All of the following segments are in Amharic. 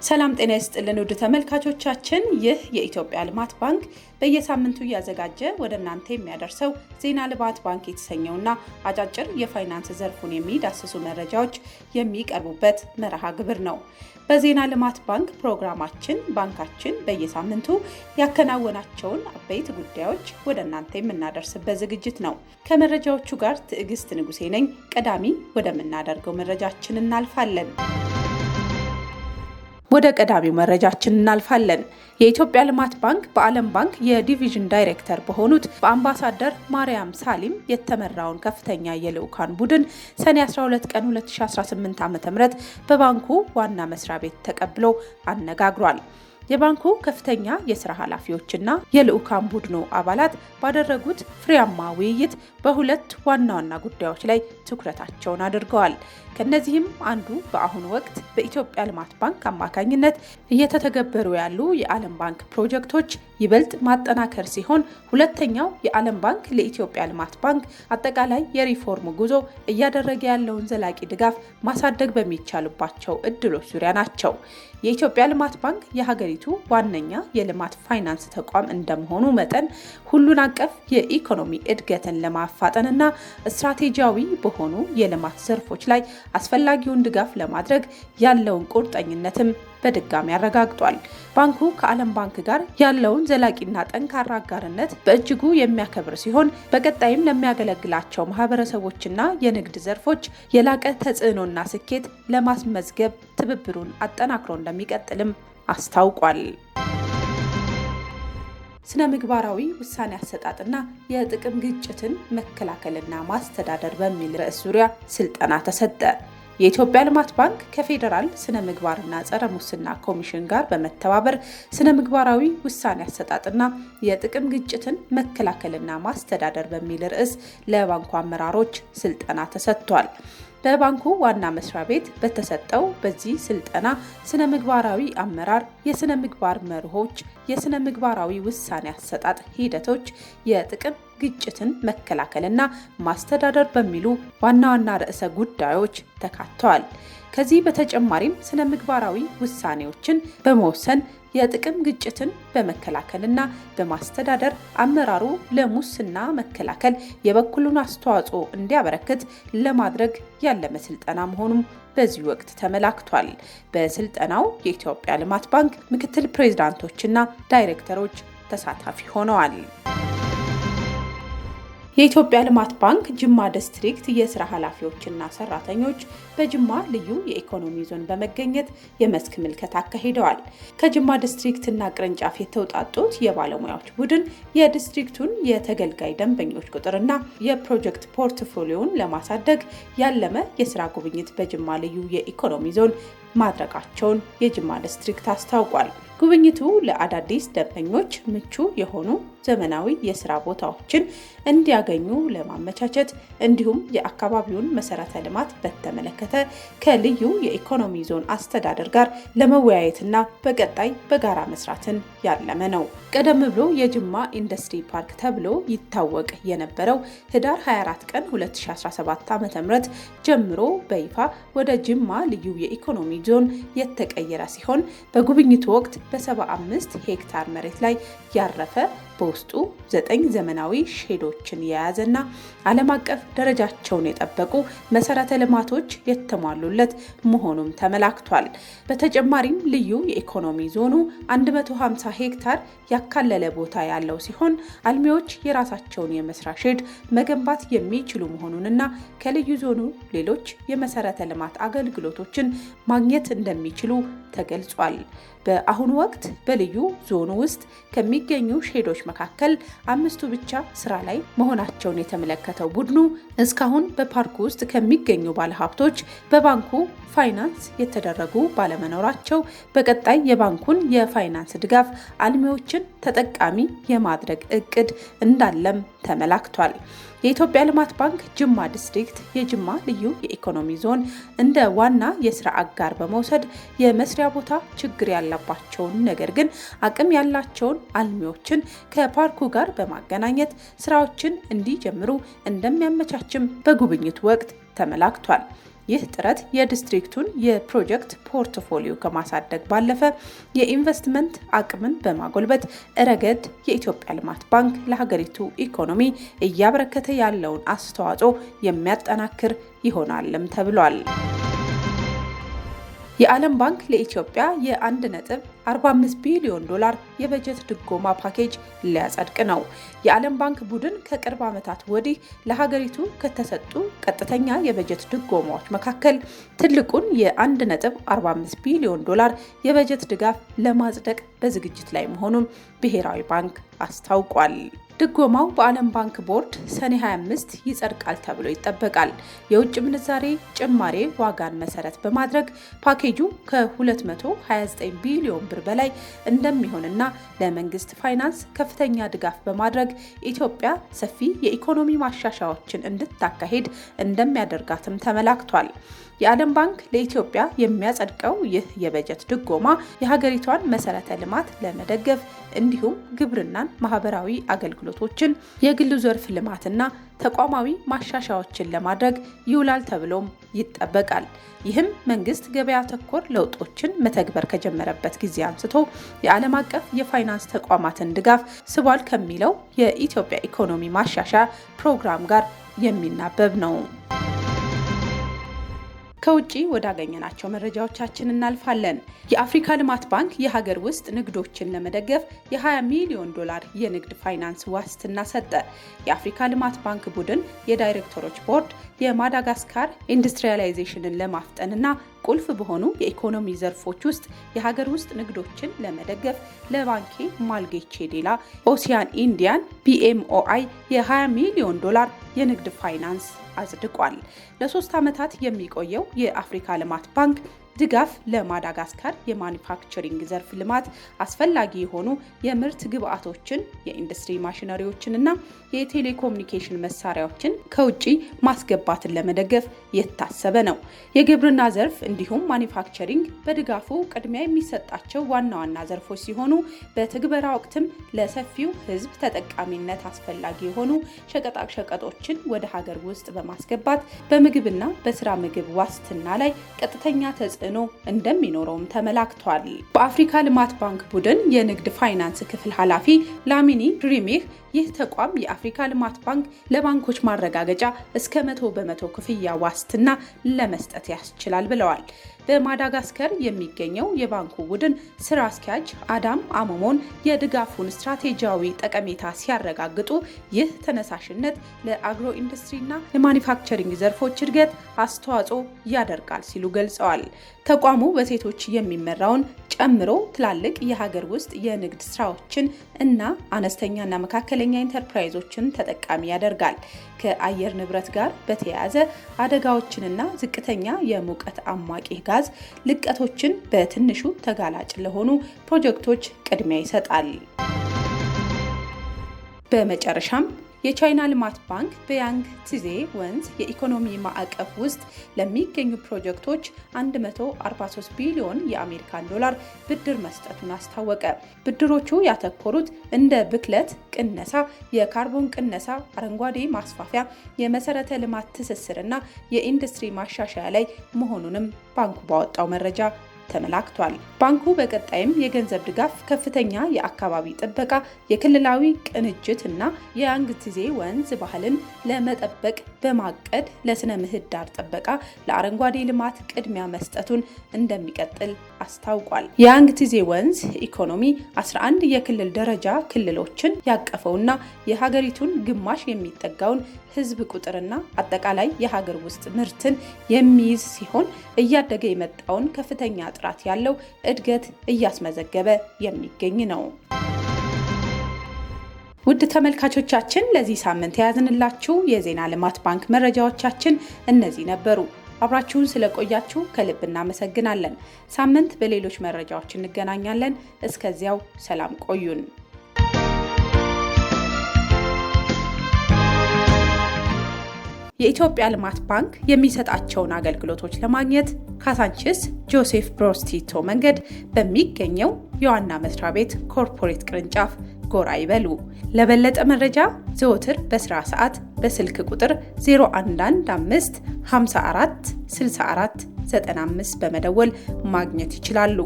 ሰላም ጤና ይስጥልን ውድ ተመልካቾቻችን፣ ይህ የኢትዮጵያ ልማት ባንክ በየሳምንቱ ያዘጋጀ ወደ እናንተ የሚያደርሰው ዜና ልማት ባንክ የተሰኘውና አጫጭር የፋይናንስ ዘርፉን የሚዳስሱ መረጃዎች የሚቀርቡበት መርሃ ግብር ነው። በዜና ልማት ባንክ ፕሮግራማችን ባንካችን በየሳምንቱ ያከናወናቸውን አበይት ጉዳዮች ወደ እናንተ የምናደርስበት ዝግጅት ነው። ከመረጃዎቹ ጋር ትዕግስት ንጉሴ ነኝ። ቀዳሚ ወደምናደርገው መረጃችን እናልፋለን። ወደ ቀዳሚው መረጃችን እናልፋለን። የኢትዮጵያ ልማት ባንክ በዓለም ባንክ የዲቪዥን ዳይሬክተር በሆኑት በአምባሳደር ማርያም ሳሊም የተመራውን ከፍተኛ የልዑካን ቡድን ሰኔ 12 ቀን 2018 ዓ.ም በባንኩ ዋና መስሪያ ቤት ተቀብሎ አነጋግሯል። የባንኩ ከፍተኛ የስራ ኃላፊዎችና የልዑካን ቡድኑ አባላት ባደረጉት ፍሬያማ ውይይት በሁለት ዋና ዋና ጉዳዮች ላይ ትኩረታቸውን አድርገዋል። ከነዚህም አንዱ በአሁኑ ወቅት በኢትዮጵያ ልማት ባንክ አማካኝነት እየተተገበሩ ያሉ የዓለም ባንክ ፕሮጀክቶች ይበልጥ ማጠናከር ሲሆን፣ ሁለተኛው የዓለም ባንክ ለኢትዮጵያ ልማት ባንክ አጠቃላይ የሪፎርም ጉዞ እያደረገ ያለውን ዘላቂ ድጋፍ ማሳደግ በሚቻልባቸው እድሎች ዙሪያ ናቸው። የኢትዮጵያ ልማት ባንክ የሀገሪቱ ዋነኛ የልማት ፋይናንስ ተቋም እንደመሆኑ መጠን ሁሉን አቀፍ የኢኮኖሚ እድገትን ለማፋጠንና ስትራቴጂያዊ በሆኑ የልማት ዘርፎች ላይ አስፈላጊውን ድጋፍ ለማድረግ ያለውን ቁርጠኝነትም በድጋሚ አረጋግጧል። ባንኩ ከዓለም ባንክ ጋር ያለውን ዘላቂና ጠንካራ አጋርነት በእጅጉ የሚያከብር ሲሆን በቀጣይም ለሚያገለግላቸው ማህበረሰቦችና የንግድ ዘርፎች የላቀ ተጽዕኖና ስኬት ለማስመዝገብ ትብብሩን አጠናክሮ እንደሚቀጥልም አስታውቋል። ስነ ምግባራዊ ውሳኔ አሰጣጥና የጥቅም ግጭትን መከላከልና ማስተዳደር በሚል ርዕስ ዙሪያ ስልጠና ተሰጠ። የኢትዮጵያ ልማት ባንክ ከፌዴራል ስነ ምግባርና ጸረ ሙስና ኮሚሽን ጋር በመተባበር ስነ ምግባራዊ ውሳኔ አሰጣጥና የጥቅም ግጭትን መከላከልና ማስተዳደር በሚል ርዕስ ለባንኩ አመራሮች ስልጠና ተሰጥቷል። በባንኩ ዋና መስሪያ ቤት በተሰጠው በዚህ ስልጠና ስነ ምግባራዊ አመራር፣ የስነ ምግባር መርሆች፣ የስነ ምግባራዊ ውሳኔ አሰጣጥ ሂደቶች፣ የጥቅም ግጭትን መከላከልና ማስተዳደር በሚሉ ዋና ዋና ርዕሰ ጉዳዮች ተካተዋል። ከዚህ በተጨማሪም ስነ ምግባራዊ ውሳኔዎችን በመወሰን የጥቅም ግጭትን በመከላከልና በማስተዳደር አመራሩ ለሙስና መከላከል የበኩሉን አስተዋጽኦ እንዲያበረክት ለማድረግ ያለመ ስልጠና መሆኑም በዚህ ወቅት ተመላክቷል። በስልጠናው የኢትዮጵያ ልማት ባንክ ምክትል ፕሬዝዳንቶችና ዳይሬክተሮች ተሳታፊ ሆነዋል። የኢትዮጵያ ልማት ባንክ ጅማ ዲስትሪክት የስራ ኃላፊዎችና ሰራተኞች በጅማ ልዩ የኢኮኖሚ ዞን በመገኘት የመስክ ምልከታ አካሂደዋል። ከጅማ ዲስትሪክትና ቅርንጫፍ የተውጣጡት የባለሙያዎች ቡድን የዲስትሪክቱን የተገልጋይ ደንበኞች ቁጥርና የፕሮጀክት ፖርትፎሊዮን ለማሳደግ ያለመ የስራ ጉብኝት በጅማ ልዩ የኢኮኖሚ ዞን ማድረጋቸውን የጅማ ዲስትሪክት አስታውቋል። ጉብኝቱ ለአዳዲስ ደንበኞች ምቹ የሆኑ ዘመናዊ የስራ ቦታዎችን እንዲያገኙ ለማመቻቸት እንዲሁም የአካባቢውን መሰረተ ልማት በተመለከተ ከልዩ የኢኮኖሚ ዞን አስተዳደር ጋር ለመወያየትና በቀጣይ በጋራ መስራትን ያለመ ነው። ቀደም ብሎ የጅማ ኢንዱስትሪ ፓርክ ተብሎ ይታወቅ የነበረው ህዳር 24 ቀን 2017 ዓ.ም ጀምሮ በይፋ ወደ ጅማ ልዩ የኢኮኖሚ ዞን የተቀየረ ሲሆን በጉብኝቱ ወቅት በ75 ሄክታር መሬት ላይ ያረፈ በውስጡ 9 ዘመናዊ ሼዶችን የያዘና ዓለም አቀፍ ደረጃቸውን የጠበቁ መሰረተ ልማቶች የተሟሉለት መሆኑም ተመላክቷል። በተጨማሪም ልዩ የኢኮኖሚ ዞኑ 150 ሄክታር ያካለለ ቦታ ያለው ሲሆን አልሚዎች የራሳቸውን የመስሪያ ሼድ መገንባት የሚችሉ መሆኑንና ከልዩ ዞኑ ሌሎች የመሰረተ ልማት አገልግሎቶችን ማግኘት እንደሚችሉ ተገልጿል። በአሁኑ ወቅት በልዩ ዞኑ ውስጥ ከሚገኙ ሼዶች መካከል 5ቱ ብቻ ስራ ላይ መሆናቸውን የተመለከተው ቡድኑ እስካሁን በፓርኩ ውስጥ ከሚገኙ ባለሀብቶች በባንኩ ፋይናንስ የተደረጉ ባለመኖራቸው በቀጣይ የባንኩን የፋይናንስ ድጋፍ አልሚዎችን ተጠቃሚ የማድረግ እቅድ እንዳለም ተመላክቷል። የኢትዮጵያ ልማት ባንክ ጅማ ዲስትሪክት የጅማ ልዩ የኢኮኖሚ ዞን እንደ ዋና የስራ አጋር በመውሰድ የመስሪያ ቦታ ችግር ያለባቸውን ነገር ግን አቅም ያላቸውን አልሚዎችን ከፓርኩ ጋር በማገናኘት ስራዎችን እንዲጀምሩ እንደሚያመቻችም በጉብኝቱ ወቅት ተመላክቷል። ይህ ጥረት የዲስትሪክቱን የፕሮጀክት ፖርትፎሊዮ ከማሳደግ ባለፈ የኢንቨስትመንት አቅምን በማጎልበት ረገድ የኢትዮጵያ ልማት ባንክ ለሀገሪቱ ኢኮኖሚ እያበረከተ ያለውን አስተዋጽኦ የሚያጠናክር ይሆናልም ተብሏል። የዓለም ባንክ ለኢትዮጵያ የ1.45 ቢሊዮን ዶላር የበጀት ድጎማ ፓኬጅ ሊያጸድቅ ነው። የዓለም ባንክ ቡድን ከቅርብ ዓመታት ወዲህ ለሀገሪቱ ከተሰጡ ቀጥተኛ የበጀት ድጎማዎች መካከል ትልቁን የ1.45 ቢሊዮን ዶላር የበጀት ድጋፍ ለማጽደቅ በዝግጅት ላይ መሆኑን ብሔራዊ ባንክ አስታውቋል። ድጎማው በዓለም ባንክ ቦርድ ሰኔ 25 ይጸድቃል ተብሎ ይጠበቃል። የውጭ ምንዛሬ ጭማሬ ዋጋን መሰረት በማድረግ ፓኬጁ ከ229 ቢሊዮን ብር በላይ እንደሚሆንና ለመንግስት ፋይናንስ ከፍተኛ ድጋፍ በማድረግ ኢትዮጵያ ሰፊ የኢኮኖሚ ማሻሻያዎችን እንድታካሄድ እንደሚያደርጋትም ተመላክቷል። የዓለም ባንክ ለኢትዮጵያ የሚያጸድቀው ይህ የበጀት ድጎማ የሀገሪቷን መሰረተ ልማት ለመደገፍ እንዲሁም ግብርናን፣ ማህበራዊ አገልግሎቶችን፣ የግሉ ዘርፍ ልማትና ተቋማዊ ማሻሻያዎችን ለማድረግ ይውላል ተብሎም ይጠበቃል። ይህም መንግስት ገበያ ተኮር ለውጦችን መተግበር ከጀመረበት ጊዜ አንስቶ የዓለም አቀፍ የፋይናንስ ተቋማትን ድጋፍ ስቧል ከሚለው የኢትዮጵያ ኢኮኖሚ ማሻሻያ ፕሮግራም ጋር የሚናበብ ነው። ከውጪ ወዳገኘናቸው መረጃዎቻችን እናልፋለን። የአፍሪካ ልማት ባንክ የሀገር ውስጥ ንግዶችን ለመደገፍ የ20 ሚሊዮን ዶላር የንግድ ፋይናንስ ዋስትና ሰጠ። የአፍሪካ ልማት ባንክ ቡድን የዳይሬክተሮች ቦርድ የማዳጋስካር ኢንዱስትሪያላይዜሽንን ለማፍጠንና ቁልፍ በሆኑ የኢኮኖሚ ዘርፎች ውስጥ የሀገር ውስጥ ንግዶችን ለመደገፍ ለባንኬ ማልጌቼ ዴላ ኦሲያን ኢንዲያን BMOI የ20 ሚሊዮን ዶላር የንግድ ፋይናንስ አጽድቋል። ለ3 ዓመታት የሚቆየው የአፍሪካ ልማት ባንክ ድጋፍ ለማዳጋስካር የማኒፋክቸሪንግ ዘርፍ ልማት አስፈላጊ የሆኑ የምርት ግብዓቶችን፣ የኢንዱስትሪ ማሽነሪዎችንና የቴሌኮሙኒኬሽን መሳሪያዎችን ከውጪ ማስገባትን ለመደገፍ የታሰበ ነው። የግብርና ዘርፍ እንዲሁም ማኒፋክቸሪንግ በድጋፉ ቅድሚያ የሚሰጣቸው ዋና ዋና ዘርፎች ሲሆኑ በትግበራ ወቅትም ለሰፊው ሕዝብ ተጠቃሚነት አስፈላጊ የሆኑ ሸቀጣሸቀጦችን ወደ ሀገር ውስጥ በማስገባት በምግብና በስራ ምግብ ዋስትና ላይ ቀጥተኛ ተጽዕኖ እንደሚኖረውም ተመላክቷል። በአፍሪካ ልማት ባንክ ቡድን የንግድ ፋይናንስ ክፍል ኃላፊ ላሚኒ ድሪሜህ ይህ ተቋም የአፍሪካ ልማት ባንክ ለባንኮች ማረጋገጫ እስከ 100% ክፍያ ዋስትና ለመስጠት ያስችላል ብለዋል። በማዳጋስከር የሚገኘው የባንኩ ቡድን ስራ አስኪያጅ አዳም አሞሞን የድጋፉን ስትራቴጂያዊ ጠቀሜታ ሲያረጋግጡ ይህ ተነሳሽነት ለአግሮ ኢንዱስትሪና ለማኒፋክቸሪንግ ዘርፎች እድገት አስተዋጽኦ ያደርጋል ሲሉ ገልጸዋል። ተቋሙ በሴቶች የሚመራውን ጨምሮ ትላልቅ የሀገር ውስጥ የንግድ ስራዎችን እና አነስተኛና መካከለኛ ኢንተርፕራይዞችን ተጠቃሚ ያደርጋል። ከአየር ንብረት ጋር በተያያዘ አደጋዎችንና ዝቅተኛ የሙቀት አማቂ ጋዝ ልቀቶችን በትንሹ ተጋላጭ ለሆኑ ፕሮጀክቶች ቅድሚያ ይሰጣል። በመጨረሻም የቻይና ልማት ባንክ በያንግትዜ ወንዝ የኢኮኖሚ ማዕቀፍ ውስጥ ለሚገኙ ፕሮጀክቶች 143 ቢሊዮን የአሜሪካን ዶላር ብድር መስጠቱን አስታወቀ። ብድሮቹ ያተኮሩት እንደ ብክለት ቅነሳ፣ የካርቦን ቅነሳ፣ አረንጓዴ ማስፋፊያ፣ የመሰረተ ልማት ትስስርና የኢንዱስትሪ ማሻሻያ ላይ መሆኑንም ባንኩ ባወጣው መረጃ ተመላክቷል። ባንኩ በቀጣይም የገንዘብ ድጋፍ፣ ከፍተኛ የአካባቢ ጥበቃ፣ የክልላዊ ቅንጅት እና የያንግትዜ ወንዝ ባህልን ለመጠበቅ በማቀድ ለስነ ምህዳር ጥበቃ፣ ለአረንጓዴ ልማት ቅድሚያ መስጠቱን እንደሚቀጥል አስታውቋል። የያንግትዜ ወንዝ ኢኮኖሚ 11 የክልል ደረጃ ክልሎችን ያቀፈውና የሀገሪቱን ግማሽ የሚጠጋውን ሕዝብ ቁጥርና አጠቃላይ የሀገር ውስጥ ምርትን የሚይዝ ሲሆን እያደገ የመጣውን ከፍተኛ ጥራት ያለው እድገት እያስመዘገበ የሚገኝ ነው። ውድ ተመልካቾቻችን ለዚህ ሳምንት የያዝንላችሁ የዜና ልማት ባንክ መረጃዎቻችን እነዚህ ነበሩ። አብራችሁን ስለቆያችሁ ከልብ እናመሰግናለን። ሳምንት በሌሎች መረጃዎች እንገናኛለን። እስከዚያው ሰላም ቆዩን። የኢትዮጵያ ልማት ባንክ የሚሰጣቸውን አገልግሎቶች ለማግኘት ካሳንቺስ ጆሴፍ ብሮዝ ቲቶ መንገድ በሚገኘው የዋና መስሪያ ቤት ኮርፖሬት ቅርንጫፍ ጎራ ይበሉ። ለበለጠ መረጃ ዘወትር በስራ ሰዓት በስልክ ቁጥር 0115 54 64 95 በመደወል ማግኘት ይችላሉ።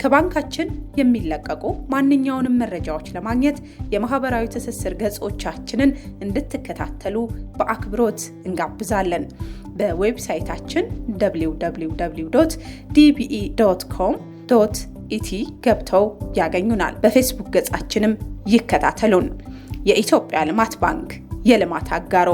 ከባንካችን የሚለቀቁ ማንኛውንም መረጃዎች ለማግኘት የማህበራዊ ትስስር ገጾቻችንን እንድትከታተሉ በአክብሮት እንጋብዛለን። በዌብሳይታችን www.dbe.com.et ገብተው ያገኙናል። በፌስቡክ ገጻችንም ይከታተሉን። የኢትዮጵያ ልማት ባንክ የልማት አጋሮ